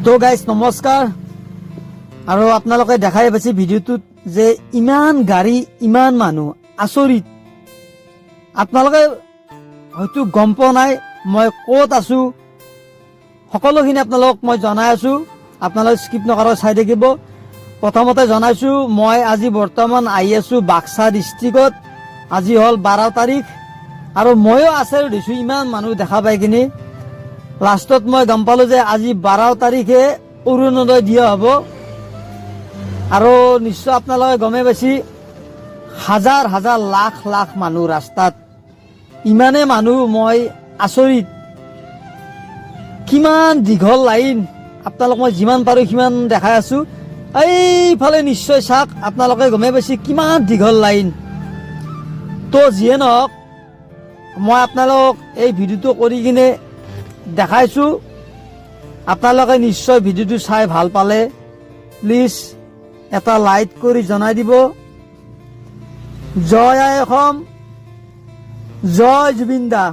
তো গাইজ নমস্কাৰ আৰু আপোনালোকে দেখাই পাইছে ভিডিঅ'টোত যে ইমান গাড়ী ইমান মানুহ আচৰিত। আপোনালোকে হয়তো গম পোৱা নাই মই ক'ত আছো, সকলোখিনি আপোনালোকক মই জনাই আছো। আপোনালোকে স্কিপ নকৰাকৈ চাই থাকিব। প্ৰথমতে জনাইছো মই আজি বৰ্তমান আহি আছো বাক্সা ডিষ্ট্ৰিক্টত। আজি হ'ল 12 তাৰিখ আৰু ময়ো আচৰিত হৈছো ইমান মানুহ দেখা পাই কিনি। লাষ্টত মই গম পালো যে আজি 12 তাৰিখে অৰুণোদয় দিয়া হ'ব আৰু নিশ্চয় আপোনালোকে গমে পাইছে হাজাৰ হাজাৰ লাখ লাখ মানুহ ৰাস্তাত, ইমানে মানুহ মই আচৰিত। কিমান দীঘল লাইন, আপোনালোক মই যিমান পাৰো সিমান দেখাই আছো। এইফালে নিশ্চয় চাওক, আপোনালোকে গমে পাইছে কিমান দীঘল লাইন। তো যিয়ে নহওক মই আপোনালোক এই ভিডিঅ'টো কৰি কিনে দেখাইছো। আপোনালোকে নিশ্চয় ভিডিঅ'টো চাই ভাল পালে প্লিজ এটা লাইক কৰি জনাই দিব। জয় আই অসম, জয় জুবিন দা।